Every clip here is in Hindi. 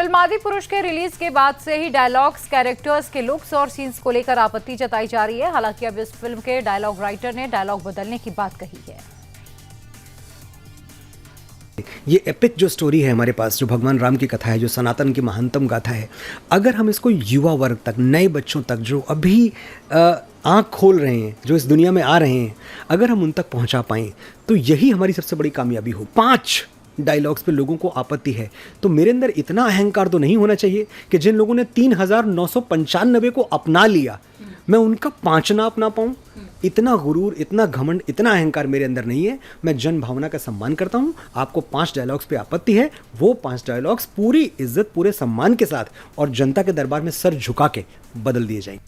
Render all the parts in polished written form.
फिल्म आदिपुरुष के रिलीज के बाद से ही डायलॉग्स, कैरेक्टर्स के लुक्स और सीन्स को लेकर आपत्ति जताई जा रही है। हालांकि अब इस फिल्म के डायलॉग राइटर ने डायलॉग बदलने की बात कही है। ये एपिक जो स्टोरी है हमारे पास, जो भगवान राम की कथा है, जो सनातन की महानतम गाथा है, अगर हम इसको युवा वर्ग तक, नए बच्चों तक, जो अभी आँख खोल रहे हैं, जो इस दुनिया में आ रहे हैं, अगर हम उन तक पहुंचा पाएं तो यही हमारी सबसे बड़ी कामयाबी हो। 5 डायलॉग्स पे लोगों को आपत्ति है तो मेरे अंदर इतना अहंकार तो नहीं होना चाहिए कि जिन लोगों ने 3995 को अपना लिया मैं उनका 5 ना अपना पाऊं। इतना गुरूर, इतना घमंड, इतना अहंकार मेरे अंदर नहीं है। मैं जन भावना का सम्मान करता हूं। आपको 5 डायलॉग्स पे आपत्ति है, वो 5 डायलॉग्स पूरी इज्जत, पूरे सम्मान के साथ और जनता के दरबार में सर झुका के बदल दिए जाएंगे।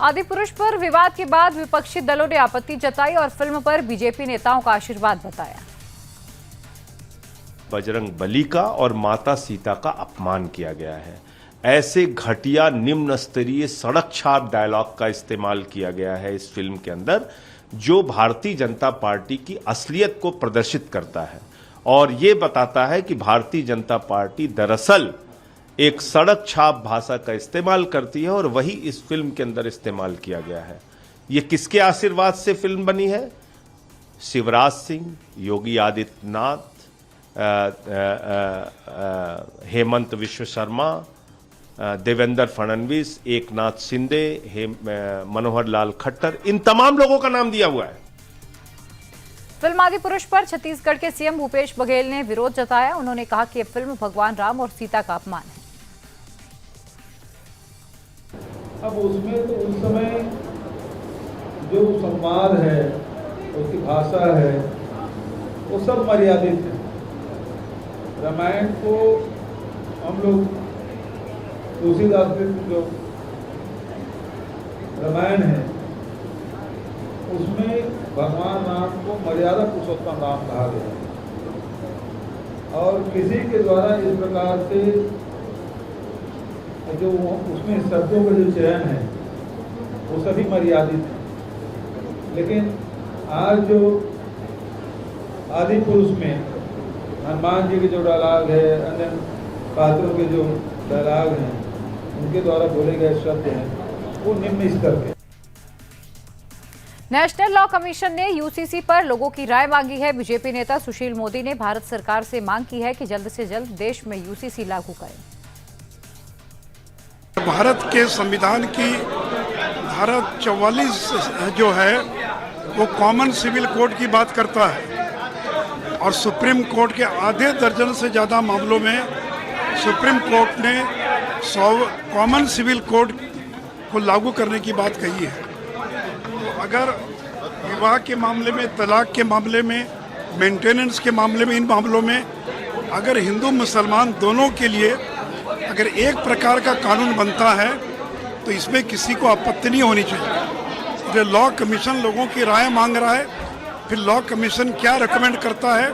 आदिपुरुष पर विवाद के बाद विपक्षी दलों ने आपत्ति जताई और फिल्म पर बीजेपी नेताओं का आशीर्वाद बताया। बजरंग बली का और माता सीता का अपमान किया गया है। ऐसे घटिया, निम्न स्तरीय, सड़क छाप डायलॉग का इस्तेमाल किया गया है इस फिल्म के अंदर, जो भारतीय जनता पार्टी की असलियत को प्रदर्शित करता है और ये बताता है कि भारतीय जनता पार्टी दरअसल एक सड़क छाप भाषा का इस्तेमाल करती है और वही इस फिल्म के अंदर इस्तेमाल किया गया है। ये किसके आशीर्वाद से फिल्म बनी है? शिवराज सिंह, योगी आदित्यनाथ, हेमंत विश्व शर्मा, देवेंद्र फडणवीस, एकनाथ शिंदे, मनोहर लाल खट्टर, इन तमाम लोगों का नाम दिया हुआ है। फिल्म आदिपुरुष पर छत्तीसगढ़ के सीएम भूपेश बघेल ने विरोध जताया। उन्होंने कहा कि यह फिल्म भगवान राम और सीता का अपमान है। अब उसमें तो उस समय जो संवाद है, उसकी भाषा है, वो सब मर्यादित है। रामायण को हम लोग तुलसीदास के जो रामायण है उसमें भगवान राम को मर्यादा पुरुषोत्तम राम कहा गया और किसी के द्वारा इस प्रकार से जो उसमें शब्दों का जो चयन है वो सभी मर्यादित है। लेकिन आज जो आदिपुरुष में हनुमान जी के जो डायलॉग है, अन्य पात्रों के जो डायलॉग हैं, उनके द्वारा बोले गए शब्द हैं, वो निम्न स्तर के। नेशनल लॉ कमीशन ने यूसीसी पर लोगों की राय मांगी है। बीजेपी नेता सुशील मोदी ने भारत सरकार से मांग की है कि जल्द से जल्द देश में यूसीसी लागू करें। भारत के संविधान की धारा 44 जो है वो कॉमन सिविल कोड की बात करता है और सुप्रीम कोर्ट के आधे दर्जन से ज़्यादा मामलों में सुप्रीम कोर्ट ने कॉमन सिविल कोड को लागू करने की बात कही है। तो अगर विवाह के मामले में, तलाक के मामले में, मेंटेनेंस के मामले में, इन मामलों में अगर हिंदू मुसलमान दोनों के लिए अगर एक प्रकार का कानून बनता है तो इसमें किसी को आपत्ति नहीं होनी चाहिए। जो लॉ कमीशन लोगों की राय मांग रहा है, फिर लॉ कमीशन क्या रिकमेंड करता है,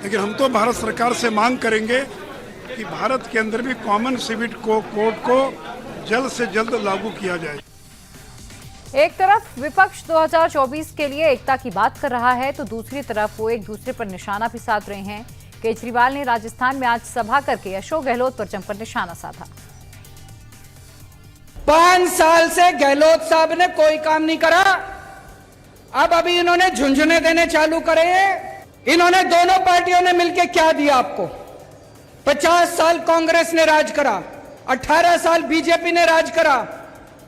लेकिन हम तो भारत सरकार से मांग करेंगे कि भारत के अंदर भी कॉमन सिविल कोड को जल्द से जल्द लागू किया जाए। एक तरफ विपक्ष 2024 के लिए एकता की बात कर रहा है तो दूसरी तरफ वो एक दूसरे पर निशाना भी साध रहे हैं। केजरीवाल ने राजस्थान में आज सभा करके अशोक गहलोत पर जमकर निशाना साधा। 5 साल से गहलोत साहब ने कोई काम नहीं करा। अब अभी इन्होंने झुंझुने देने चालू करे हैं। इन्होंने दोनों पार्टियों ने मिलकर क्या दिया आपको? 50 साल कांग्रेस ने राज करा, 18 साल बीजेपी ने राज करा।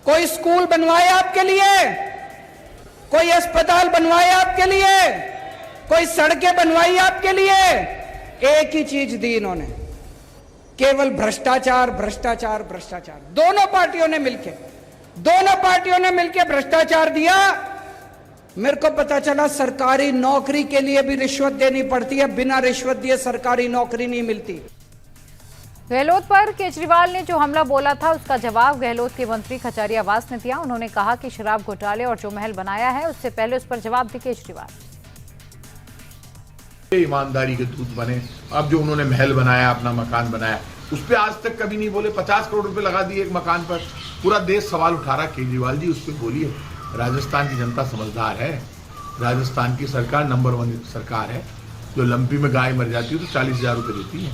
कोई स्कूल बनवाए आपके लिए? कोई अस्पताल बनवाए आपके लिए? कोई सड़कें बनवाई आपके लिए? एक ही चीज दी इन्होंने, केवल भ्रष्टाचार, भ्रष्टाचार, भ्रष्टाचार। दोनों पार्टियों ने मिलकर भ्रष्टाचार दिया। मेरे को पता चला सरकारी नौकरी के लिए भी रिश्वत देनी पड़ती है, बिना रिश्वत दिए सरकारी नौकरी नहीं मिलती। गहलोत पर केजरीवाल ने जो हमला बोला था उसका जवाब गहलोत के मंत्री खचारियावास ने दिया। उन्होंने कहा कि शराब घोटाले और जो महल बनाया है उससे पहले उस पर जवाब दे केजरीवाल। ईमानदारी के दूत बने। अब जो उन्होंने महल बनाया, अपना मकान बनाया, उस पर आज तक कभी नहीं बोले। 50 करोड़ रुपए लगा दिए एक मकान पर, पूरा देश सवाल उठा रहा। केजरीवाल जी उस पर बोलिए। राजस्थान की जनता समझदार है। राजस्थान की सरकार नंबर 1 सरकार है। जो लंपी में गाय मर जाती है तो 40,000 रुपये देती है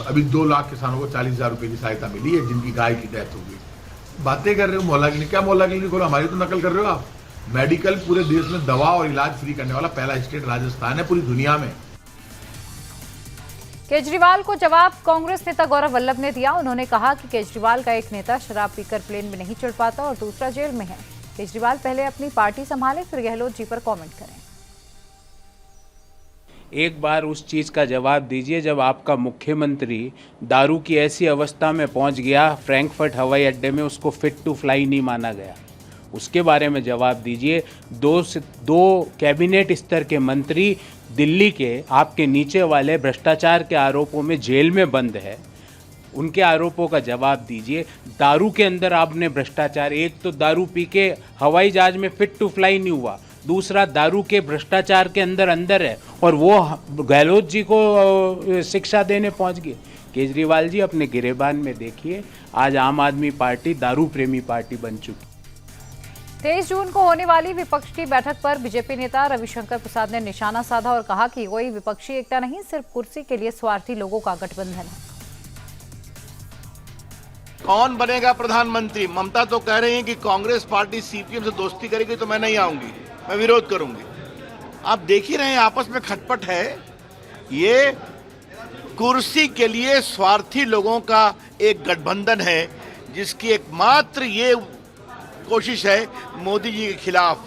अभी 2 लाख किसानों को 40,000 रुपए की सहायता मिली है जिनकी गाय की डेथ हो गई। बातें कर रहे हो मोहल्ला क्लिनिक, क्या मोहल्ला क्लिनिक खोलो? हमारी तो नकल कर रहे हो आप। मेडिकल पूरे देश में दवा और इलाज फ्री करने वाला पहला स्टेट राजस्थान है पूरी दुनिया में। केजरीवाल को जवाब कांग्रेस नेता गौरव वल्लभ ने दिया। उन्होंने कहा कि केजरीवाल का एक नेता शराब पीकर प्लेन में नहीं चढ़ पाता और दूसरा जेल में है। केजरीवाल पहले अपनी पार्टी संभाले, फिर गहलोत जी पर कमेंट करें। एक बार उस चीज़ का जवाब दीजिए जब आपका मुख्यमंत्री दारू की ऐसी अवस्था में पहुंच गया, फ्रैंकफर्ट हवाई अड्डे में उसको फिट टू फ्लाई नहीं माना गया। उसके बारे में जवाब दीजिए। दो कैबिनेट स्तर के मंत्री दिल्ली के आपके नीचे वाले भ्रष्टाचार के आरोपों में जेल में बंद है, उनके आरोपों का जवाब दीजिए। दारू के अंदर आपने भ्रष्टाचार, एक तो दारू पी के हवाई जहाज में फिट टू फ्लाई नहीं हुआ, दूसरा दारू के भ्रष्टाचार के अंदर है और वो गहलोत जी को शिक्षा देने पहुंच गए। केजरीवाल जी अपने गिरेबान में देखिए, आज आम आदमी पार्टी दारू प्रेमी पार्टी बन चुकी। 23 जून को होने वाली विपक्ष की बैठक पर बीजेपी नेता रविशंकर प्रसाद ने निशाना साधा और कहा कि कोई विपक्षी एकता नहीं, सिर्फ कुर्सी के लिए स्वार्थी लोगों का गठबंधन है। कौन बनेगा प्रधानमंत्री? ममता तो कह रही हैं कि कांग्रेस पार्टी सीपीएम से दोस्ती करेगी तो मैं नहीं आऊंगी, मैं विरोध करूंगी। आप देख ही रहे हैं आपस में खटपट है। ये कुर्सी के लिए स्वार्थी लोगों का एक गठबंधन है जिसकी एकमात्र ये कोशिश है मोदी जी के खिलाफ।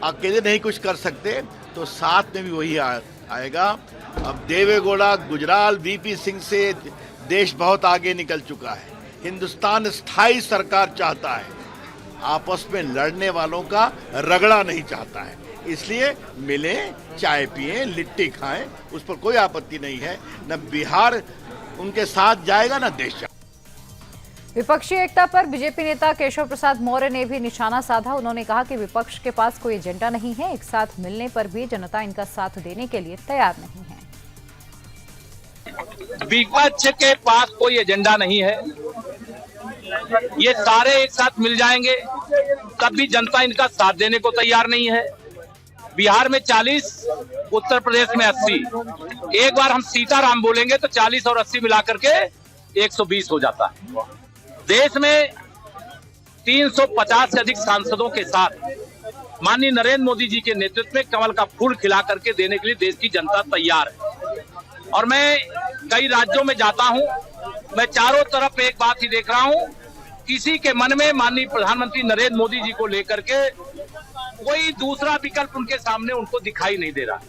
अकेले नहीं कुछ कर सकते तो साथ में भी वही आएगा। अब देवेगौड़ा, गुजराल, वीपी सिंह से देश बहुत आगे निकल चुका है। हिंदुस्तान स्थायी सरकार चाहता है, आपस में लड़ने वालों का रगड़ा नहीं चाहता है। इसलिए मिलें, चाय पिएं, लिट्टी खाएं, उस पर कोई आपत्ति नहीं है। न बिहार उनके साथ जाएगा न देश। विपक्षी एकता पर बीजेपी नेता केशव प्रसाद मौर्य ने भी निशाना साधा। उन्होंने कहा कि विपक्ष के पास कोई एजेंडा नहीं है, एक साथ मिलने पर भी जनता इनका साथ देने के लिए तैयार नहीं है। विपक्ष के पास कोई एजेंडा नहीं है, ये सारे एक साथ मिल जाएंगे तब भी जनता इनका साथ देने को तैयार नहीं है। बिहार में 40, उत्तर प्रदेश में 80। एक बार हम सीताराम बोलेंगे तो 40 और 80 मिलाकर के 120 हो जाता है। देश में 350 से अधिक सांसदों के साथ माननीय नरेंद्र मोदी जी के नेतृत्व में कमल का फूल खिला करके देने के लिए देश की जनता तैयार है। और मैं कई राज्यों में जाता हूं, मैं चारों तरफ एक बात ही देख रहा हूं, किसी के मन में माननीय प्रधानमंत्री नरेंद्र मोदी जी को लेकर के कोई दूसरा विकल्प उनके सामने उनको दिखाई नहीं दे रहा।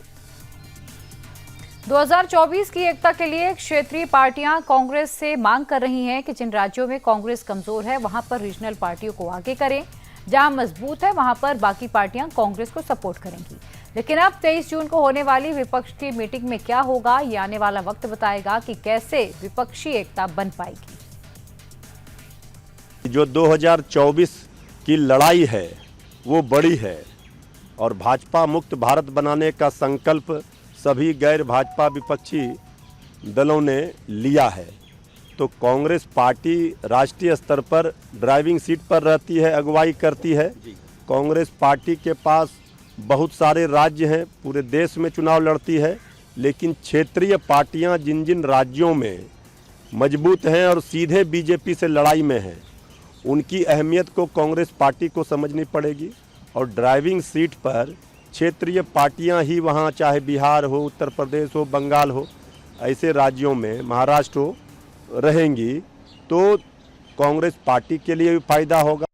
2024 की एकता के लिए क्षेत्रीय पार्टियां कांग्रेस से मांग कर रही हैं कि जिन राज्यों में कांग्रेस कमजोर है वहां पर रीजनल पार्टियों को आगे करें, जहां मजबूत है वहां पर बाकी पार्टियां कांग्रेस को सपोर्ट करेंगी। लेकिन अब 23 जून को होने वाली विपक्ष की मीटिंग में क्या होगा, ये आने वाला वक्त बताएगा कि कैसे विपक्षी एकता बन पाएगी। जो 2024 की लड़ाई है वो बड़ी है और भाजपा मुक्त भारत बनाने का संकल्प सभी गैर भाजपा विपक्षी दलों ने लिया है। तो कांग्रेस पार्टी राष्ट्रीय स्तर पर ड्राइविंग सीट पर रहती है, अगुवाई करती है। कांग्रेस पार्टी के पास बहुत सारे राज्य हैं, पूरे देश में चुनाव लड़ती है, लेकिन क्षेत्रीय पार्टियां जिन जिन राज्यों में मजबूत हैं और सीधे बीजेपी से लड़ाई में हैं, उनकी अहमियत को कांग्रेस पार्टी को समझनी पड़ेगी। और ड्राइविंग सीट पर क्षेत्रीय पार्टियां ही वहां, चाहे बिहार हो, उत्तर प्रदेश हो, बंगाल हो, ऐसे राज्यों में, महाराष्ट्र हो, रहेंगी तो कांग्रेस पार्टी के लिए भी फायदा होगा।